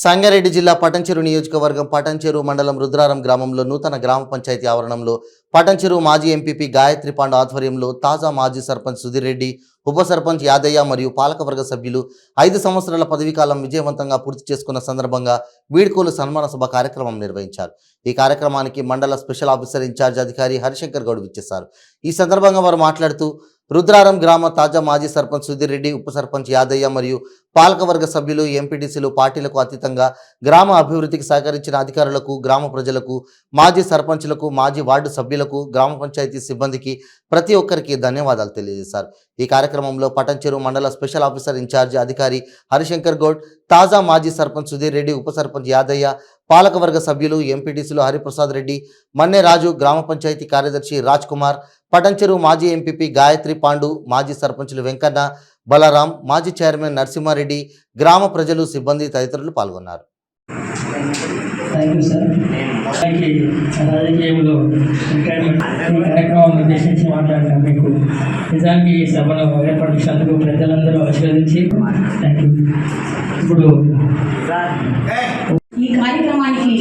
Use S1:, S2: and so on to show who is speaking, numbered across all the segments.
S1: సంగారెడ్డి జిల్లా పటంచెరు నియోజకవర్గం పటంచెరు మండలం రుద్రారం గ్రామంలో నూతన గ్రామ పంచాయతీ ఆవరణంలో పటంచెరు మాజీ ఎంపీపీ గాయత్రి పాండు ఆధ్వర్యంలో తాజా మాజీ సర్పంచ్ సుధీర్ రెడ్డి, ఉప సర్పంచ్ యాదయ్య మరియు పాలకవర్గ సభ్యులు 5 సంవత్సరాల పదవీకాలం విజయవంతంగా పూర్తి చేసుకున్న సందర్భంగా వీడ్కోలు సన్మాన సభ కార్యక్రమం నిర్వహించారు. ఈ కార్యక్రమానికి మండల స్పెషల్ ఆఫీసర్ ఇన్ఛార్జ్ అధికారి హరిశంకర్ గౌడ్ విచ్చేశారు. ఈ సందర్భంగా వారు మాట్లాడుతూ రుద్రారం గ్రామ తాజా మాజీ సర్పంచ్ సుధీర్ రెడ్డి, ఉప సర్పంచ్ యాదయ్య మరియు పాలకవర్గ సభ్యులు, ఎంపీటీసీలు పార్టీలకు అతీతంగా గ్రామ అభివృద్ధికి సహకరించిన అధికారులకు, గ్రామ ప్రజలకు, మాజీ సర్పంచ్లకు, మాజీ వార్డు సభ్యులకు, గ్రామ పంచాయతీ సిబ్బందికి ప్రతి ఒక్కరికి ధన్యవాదాలు తెలియజేశారు. ఈ కార్యక్రమంలో పటంచెరు మండల స్పెషల్ ఆఫీసర్ ఇన్ఛార్జ్ అధికారి హరిశంకర్ గౌడ్, తాజా మాజీ సర్పంచ్ సుధీర్ రెడ్డి, ఉప సర్పంచ్ యాదయ్య, పాలకవర్గ సభ్యులు, ఎంపీటీసీలు హరిప్రసాద్ రెడ్డి, మన్నే రాజు, గ్రామ పంచాయతీ కార్యదర్శి రాజ్ కుమార్, పటంచెరు మాజీ ఎంపీపీ గాయత్రి పాండు, మాజీ సర్పంచులు వెంకన్న, బలరాం, మాజీ చైర్మన్ నరసింహారెడ్డి, గ్రామ ప్రజలు, సిబ్బంది తదితరులు పాల్గొన్నారు.
S2: రాజకీయంలో కార్యక్రమాన్ని ఉద్దేశించి మాట్లాడటం మీకు నిజానికి సభలో ఏర్పడినందుకు ప్రజలందరూ ఆశీర్వదించి ఇప్పుడు
S3: ఈ కార్యక్రమానికి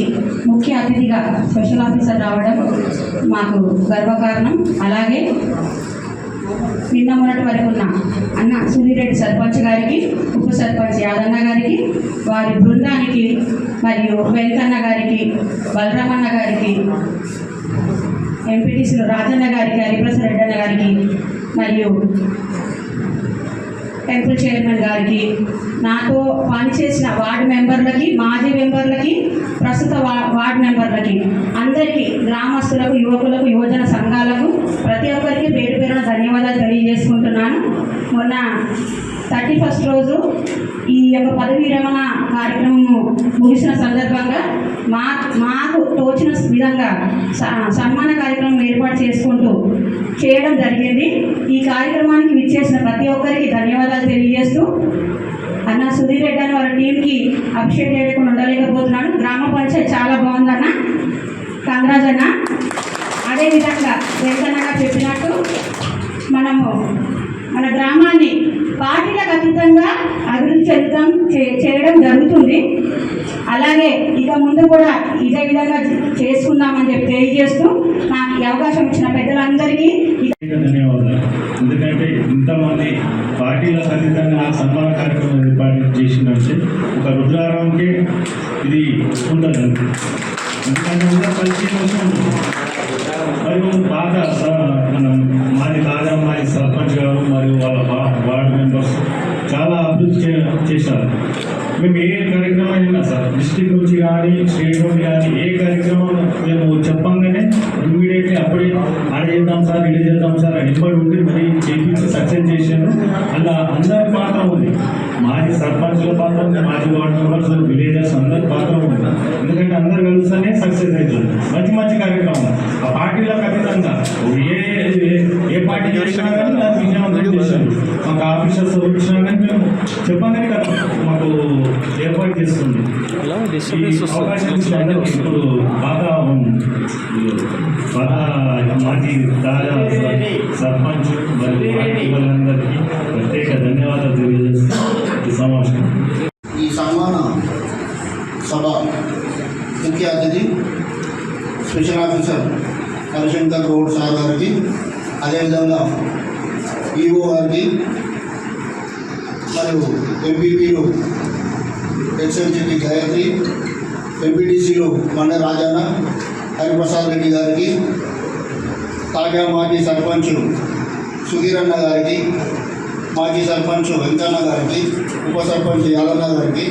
S3: ముఖ్య అతిథిగా స్పెషల్ ఆఫీసర్ రావడం మాకు గర్వకారణం. అలాగే నిన్న మొన్నటి వరకు ఉన్న అన్న సుధీర్ రెడ్డి సర్పంచ్ గారికి, ఉప సర్పంచ్ యాదన్న గారికి, వారి బృందానికి, మరియు వెంకన్న గారికి, బలరామన్న గారికి, ఎంపీటీసీలు రాజన్న గారికి, హరిప్రసాద్ రెడ్డి అన్న గారికి, మరియు టెంపుల్ చైర్మన్ గారికి, నాతో పనిచేసిన వార్డు మెంబర్లకి, మాజీ మెంబర్లకి, ప్రస్తుత వార్డు మెంబర్లకి, అందరికీ, గ్రామస్తులకు, యువకులకు, యువజన సంఘాలకు ప్రతి ఒక్కరికి పేరు పేరున ధన్యవాదాలు తెలియజేసుకుంటున్నాను. మొన్న 31st రోజు ఈ యొక్క పదవీ విరమణ కార్యక్రమం ముగిసిన సందర్భంగా మాకు తోచిన విధంగా సన్మాన కార్యక్రమం ఏర్పాటు చేయడం జరిగింది. ఈ కార్యక్రమానికి విచ్చేసిన ప్రతి ఒక్కరికి ధన్యవాదాలు తెలియజేస్తూ అన్న సుధీర్ రెడ్డి అని వారి టీంకి అభిషేక్ చేయకుండా ఉండలేకపోతున్నాను. గ్రామ పంచాయతీ చాలా బాగుందన్న, కంగ్రాజ్ అన్న. అదేవిధంగా వెంకన్నగా చెప్పినట్టు మనము మన గ్రామాన్ని పార్టీలకు అతీతంగా అభివృద్ధి చేయడం జరుగుతుంది. అలాగే ఇక ముందు కూడా ఇదే విధంగా చేసుకుందామని చెప్పి తెలియజేస్తూ నాకు ఈ అవకాశం ఇచ్చిన పెద్దలందరికీ
S4: ధన్యవాదాలు. ఎందుకంటే ఇంతమంది పార్టీలకు అతీతంగా సన్మాన కార్యక్రమం ఏర్పాటు చేసినట్టే ఒక రుద్రారాంకి ఇది ఉండదు. ఎందుకంటే పరిశీలన మరియు బాగా మాది తాజా మాజీ సర్పంచ్ గారు మరియు వాళ్ళ వార్డు మెంబర్స్ చాలా అభివృద్ధి చేశారు. మేము ఏ కార్యక్రమం అయినా సార్ డిస్ట్రిక్ట్ నుంచి కానీ స్టేట్ నుండి కానీ ఏ కార్యక్రమం మేము చెప్పంగానే ఇమ్మీడియట్లీ అప్పుడే ఆడ చేద్దాం సార్, ఇలా చేద్దాం సార్ అని ఇప్పటి ఉండి మరి చేపించి సక్సెస్ చేశాను. అలా అందరి పాత్ర ఉంది, మాజీ సర్పంచుల పాత్ర ఉంది, మాజీ వార్డు మెంబర్స్, విలేజర్స్ అందరి పాత్ర ఉంది. ఎందుకంటే అందరు కలిస్తేనే సక్సెస్ అవుతుంది. మంచి మంచి కార్యక్రమం ఆ పార్టీలకు అతీతంగా ఏ పార్టీ చేసినా కానీ దాన్ని విజయవంతం చేశారు. మాకు ఆఫీసర్స్ వచ్చినా కానీ మేము చెప్పగానే కదా మాకు ఏర్పాటు చేస్తుంది. అవకాశం ఇప్పుడు బాగా మాజీ తాజా సర్పంచ్ మరియు వాళ్ళందరికీ ప్రత్యేక ధన్యవాదాలు తెలియజేస్తూ ఈ సమావేశం.
S5: ఈ సన్మాన సభ ముఖ్య అతిథి special officer Harishankar Goud sir గారికి, అదేవిధంగా ఈఓ గారికి, మరియు ఎంపీపీలు ఎక్స్ఎంసీ గాయత్రి, ఎంపీటీసీలు మన్నే రాజన్న, హరిప్రసాద్ రెడ్డి గారికి, తాజా మాజీ సర్పంచ్ సుధీర్ అన్న గారికి, మాజీ సర్పంచ్ వెంకన్న గారికి, ఉప సర్పంచ్ యాదన్న గారికి,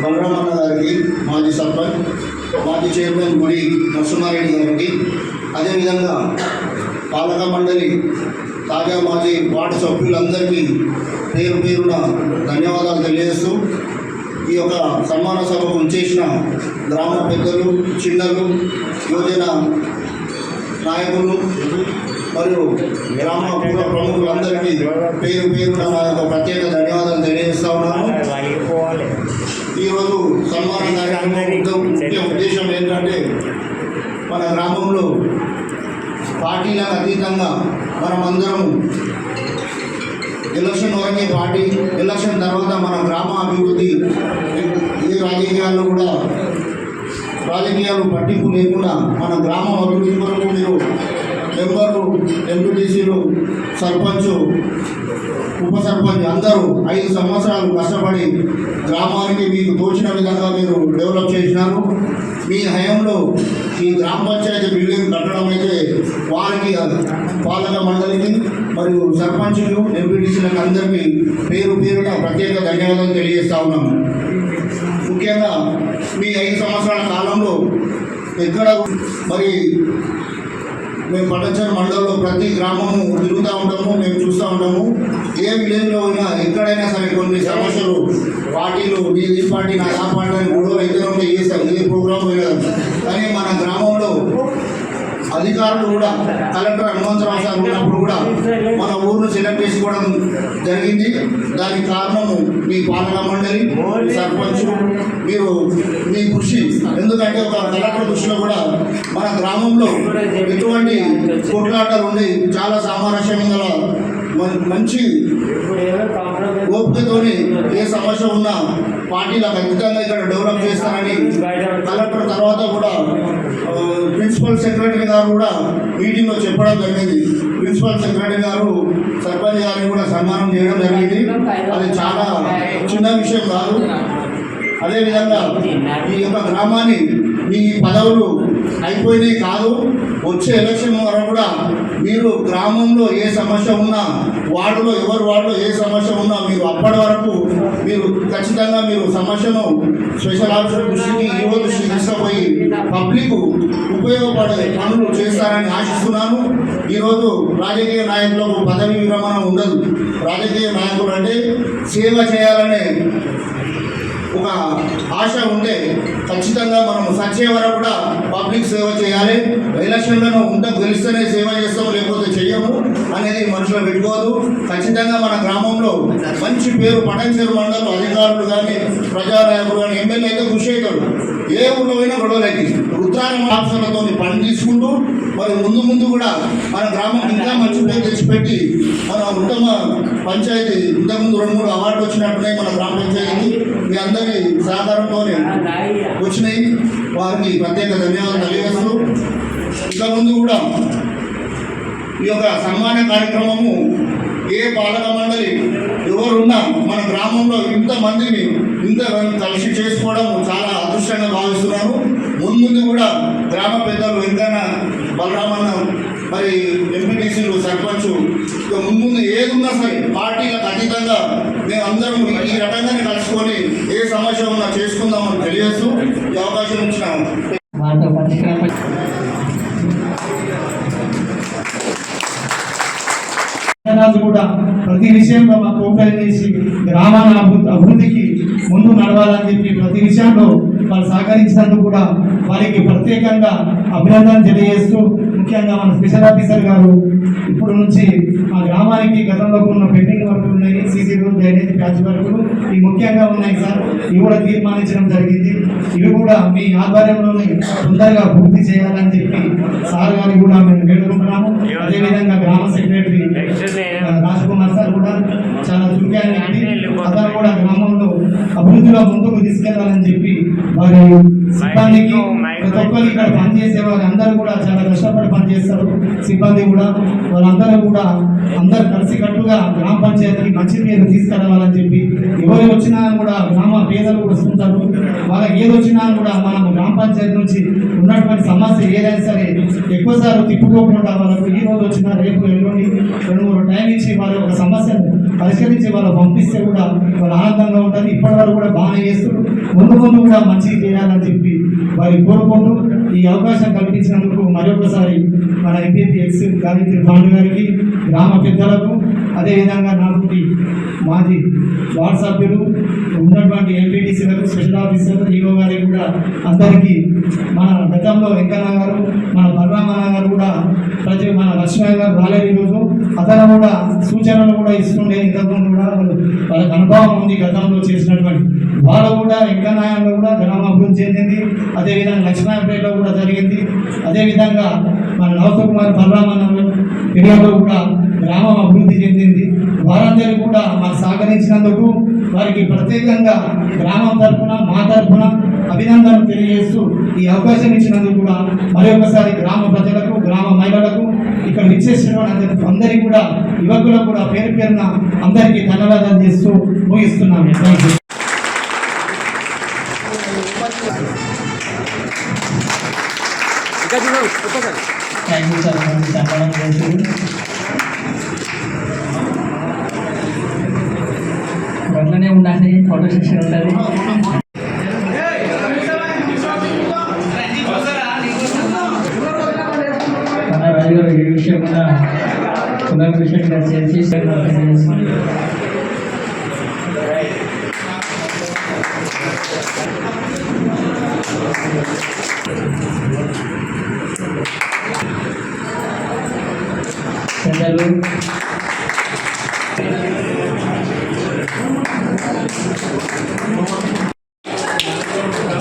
S5: బలరామన్న గారికి, మాజీ సర్పంచ్, మాజీ చైర్మన్ గుడి నరసింహారెడ్డి గారికి, అదేవిధంగా పాలక మండలి తాజా మాజీ వార్డు సభ్యులందరికీ పేరు పేరున ధన్యవాదాలు తెలియజేస్తూ ఈ యొక్క సన్మాన సభకు ఉంచేసిన గ్రామ పెద్దలు, చిన్నలు, యువజన నాయకులు మరియు గ్రామ ప్రముఖులందరికీ పేరు పేరున నా యొక్క ప్రత్యేక ధన్యవాదాలు తెలియజేస్తా ఉన్నాను. ఈరోజు సన్మాన కార్యక్రమం ముఖ్య ఉద్దేశం ఏంటంటే మన గ్రామంలో పార్టీలకు అతీతంగా మనమందరం ఎలక్షన్ వరకే పార్టీ, ఎలక్షన్ తర్వాత మన గ్రామ అభివృద్ధి ఏ రాజకీయాలు పట్టింపు లేకుండా మన గ్రామం అభివృద్ధి కొరకు మీరు మెంబర్లు, ఎంపీటీసీలు, సర్పంచ్, ఉప సర్పంచ్ అందరూ 5 సంవత్సరాలు కష్టపడి గ్రామానికి మీకు తోచిన విధంగా మీరు డెవలప్ చేసినారు. మీ హయాంలో ఈ గ్రామ పంచాయతీ బిల్డింగ్ కట్టడం అయితే వారికి, పాలక మండలికి మరియు సర్పంచులు, ఎంపీటీసీలకు అందరికీ పేరున ప్రత్యేక ధన్యవాదాలు తెలియజేస్తా ఉన్నాము. ముఖ్యంగా మీ 5 సంవత్సరాల కాలంలో ఎక్కడ మరి మేము పటంచెరు మండలంలో ప్రతి గ్రామము తిరుగుతూ ఉంటాము, మేము చూస్తూ ఉంటాము. ఏ విలేజ్లో అయినా ఎక్కడైనా సరే కొన్ని సమస్యలు పార్టీలు, ఈ పార్టీ నా ఆ పార్టీ అని గొడవలు అయితే చేస్తారు, ఏ ప్రోగ్రాం పోయినా. కానీ మన గ్రామంలో అధికారులు కూడా కలెక్టర్ హనుమంతరావు సార్ ఉన్నప్పుడు కూడా మన ఊరును సెలెక్ట్ చేసుకోవడం జరిగింది. దానికి కారణము మీ పాలక మండలి, సర్పంచ్, మీరు మీ కృషి. ఎందుకంటే ఒక కలెక్టర్ దృష్టిలో కూడా మన గ్రామంలో ఎటువంటి కొట్లాటలు ఉండి చాలా సామరస్యం గల మంచి ఓపికతోని ఏ సమస్య ఉన్నా పార్టీలో ఖచ్చితంగా ఇక్కడ డెవలప్ చేస్తారని కలెక్టర్ తర్వాత కూడా ప్రిన్సిపల్ సెక్రటరీ గారు కూడా మీటింగ్లో చెప్పడం జరిగింది. ప్రిన్సిపల్ సెక్రటరీ గారు సర్పంచ్ గారిని కూడా సన్మానం చేయడం జరిగింది. అది చాలా చిన్న విషయం కాదు. అదేవిధంగా ఈ యొక్క గ్రామాన్ని మీ పదవులు అయిపోయినాయి కాదు, వచ్చే ఎలక్షన్ వరకు కూడా మీరు గ్రామంలో ఏ సమస్య ఉన్నా, వార్డులో ఏ సమస్య ఉన్నా మీరు అప్పటి వరకు మీరు ఖచ్చితంగా మీరు సమస్యను స్పెషల్ ఆఫీసర్ దృష్టికి, ఈవో దృష్టికి తీసుకుపోయి పబ్లిక్ ఉపయోగపడే పనులు చేస్తారని ఆశిస్తున్నాను. ఈరోజు రాజకీయ నాయకులకు పదవి విరమణ ఉండదు. రాజకీయ నాయకులు అంటే సేవ చేయాలనే ఒక ఆశ ఉంటే ఖచ్చితంగా మనం సచ్చే వరకు కూడా పబ్లిక్ సేవ చేయాలి. ఎలక్షన్లను గెలిస్తేనే సేవ చేస్తాము, లేకపోతే చెయ్యము అనేది మనసులో పెట్టుకోవద్దు. ఖచ్చితంగా మన గ్రామంలో మంచి పేరు పటంచెరు మండలం అధికారులు కానీ, ప్రజానాయకులు కానీ, ఎమ్మెల్యే అయితే కృషి అవుతాడు. ఏ ఊళ్ళో అయినా గొడవలకి రుద్రారం ఆఫీసర్లతో పని తీసుకుంటూ మరి ముందు కూడా మన గ్రామం ఇంకా మంచి పేరు తెచ్చిపెట్టి మన ఉత్తమ పంచాయతీ ఇంతకుముందు 2-3 అవార్డులు వచ్చినట్టున్నాయి మన గ్రామ పంచాయతీ. మీ అందరి సహకారంతోనే వచ్చినాయి. వారికి ప్రత్యేక ధన్యవాదాలు తెలియజేస్తూ ఇంకా ముందు కూడా ఈ యొక్క సన్మాన కార్యక్రమము ఏ పాలక మండలి ఎవరున్నా మన గ్రామంలో ఇంతమందిని కలిసి చేసుకోవడం చాలా అదృష్టంగా భావిస్తున్నాను. ముందు కూడా గ్రామ పెద్దలు వెంకన్న, బలరామన్న, మరి ఎంపీటీసీలు, సర్పంచ్ ముందు ఏదున్నా సరే పార్టీలకు అతీతంగా మేము అందరం ఈ రకంగానే కలుసుకొని ఏ సమస్య ఉన్నా చేసుకుందామని తెలియజేస్తూ ఈ అవకాశం ఇచ్చిన
S6: రాజు కూడా ప్రతి విషయంలో మాకు కోఆపరేట్ చేసి గ్రామాల అభివృద్ధికి ముందు నడవాలని చెప్పి ప్రతి విషయంలో వాళ్ళు సహకరించినందుకు కూడా వారికి ప్రత్యేకంగా అభినందన తెలియజేస్తూ, ముఖ్యంగా మన స్పెషల్ ఆఫీసర్ గారు ఇప్పుడు నుంచి మా గ్రామానికి గతంలో ఉన్న పెండింగ్ వర్కులు ఉన్నాయి, సీసీ రోడ్, డ్రైనేజ్, ప్యాచ్ వర్కులు ఇవి ముఖ్యంగా ఉన్నాయి సార్. ఇవి కూడా తీర్మానించడం జరిగింది. ఇవి కూడా మీ ఆధ్వర్యంలోనే తొందరగా పూర్తి చేయాలని చెప్పి సార్ గారికి కూడా మేము వేడుకుంటున్నాము. అదేవిధంగా గ్రామ సెక్రటరీ రాజ్కుమార్ సార్ కూడా చాలా చురుకైన అతను కూడా గ్రామంలో అభివృద్ధిలో ముందుకు తీసుకెళ్లాలని చెప్పి వారి సిబ్బందికి, ప్రతి ఒక్కరికి ఇక్కడ పనిచేసే వాళ్ళందరూ కూడా చాలా కష్టపడి పనిచేస్తారు. సిబ్బంది కూడా వాళ్ళందరూ కూడా అందరూ కలిసికట్టుగా గ్రామ పంచాయతీకి మంచి పేరు తీసుకురావాలని చెప్పి ఎవరు వచ్చినా కూడా గ్రామ పేదలు కూడా వస్తుంటారు. వాళ్ళకి ఏది వచ్చినా కూడా మనం గ్రామ పంచాయతీ నుంచి ఉన్నటువంటి సమస్య ఏదైనా సరే ఎక్కువసార్లు తిప్పుకోకుండా వాళ్ళకు ఈ రోజు వచ్చినా రేపు ఎల్లుండి 2-3 టైం ఇచ్చి వాళ్ళ ఒక సమస్యను పరిష్కరించి వాళ్ళు పంపిస్తే కూడా వాళ్ళు ఆనందంగా ఉంటుంది. ఇప్పటి వరకు కూడా బాగానే చేస్తారు. ముందు కూడా మంచిగా చేయాలని చెప్పి వారి కోరుకుంటూ ఈ అవకాశం కల్పించినందుకు మరొకసారి మన ఎంపీపీ ఎక్స్ గాయత్రి పాండు గారికి, గ్రామ పెద్దలకు, అదేవిధంగా నాతోటి మాజీ వార్డు సభ్యులు ఉన్నటువంటి ఎంపీటీసీలకు, స్పెషల్ ఆఫీసర్లు, ఈఓ గారికి కూడా అందరికీ మన గతంలో వెంకన్న గారు, మన బలరామన్న గారు కూడా మన లక్ష్మయ్య గారు రాలేదు ఈరోజు. అతను కూడా సూచనలు కూడా ఇస్తుండే. ఇంతకుముందు కూడా వాళ్ళకి అనుభవం ఉంది గతంలో చేసినటువంటి. వాళ్ళు కూడా వెంకన్నలో కూడా గ్రామ అభివృద్ధి చెందింది. అదేవిధంగా లక్ష్మీపేటలో కూడా జరిగింది. అదేవిధంగా మన నవకుమార్ బలరామన్న ఏరియాలో కూడా గ్రామం అభివృద్ధి చెందింది. వారందరూ కూడా మాకు సహకరించినందుకు వారికి ప్రత్యేకంగా గ్రామం తరఫున మా తరఫున అభినందనలు తెలియజేస్తూ ఈ అవకాశం ఇచ్చినందుకు కూడా మరొకసారి గ్రామ ప్రజలకు గ్రామ మహిళలకు ఇక్కడ విచ్చేసినటువంటి అందరికీ కూడా యువకులకు కూడా పేరు పేరున అందరికీ ధన్యవాదాలు చేస్తూ ముగిస్తున్నాను.
S2: థ్యాంక్ యూ సార్ మంచి సన్మానం చేశారు. అట్లనే ఉండాలి, ఫోటో సెషన్ ఉంటుంది. మన రాజు గారు ఈ విషయం కూడా పునర్విషయంగా చేసి పెద్దలు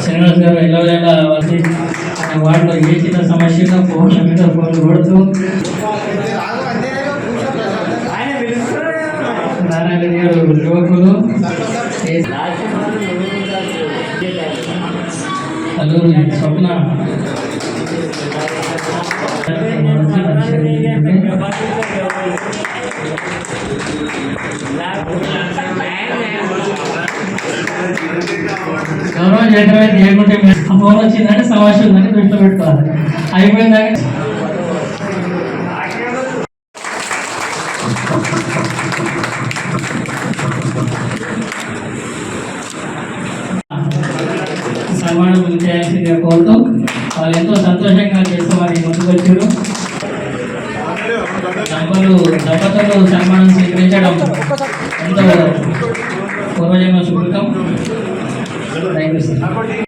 S2: శ్రీనివాస్ గారు ఎల్లవేళ వచ్చి వాటిలో ఏ చిన్న సమస్యలో ఫోన్ల మీద ఫోన్లు కొడుతూ నారాయణ గారు యువకులు అల్లూరు స్వప్న గౌరవం చేయడమే చేయకుంటే ఫోన్ వచ్చిందంటే సమస్య ఉందని దృష్టిలో పెట్టుకోవాలి. అయిపోయిందాక సన్మానం చేయాల్సిందిగా కోరుతూ వాళ్ళు ఎంతో సంతోషంగా చేస్తామని ముందుకు వచ్చారు. దంపతులు సన్మానం స్వీకరించడం ఎంతో పూర్వజన్మ సుకృతం. Thank you sir.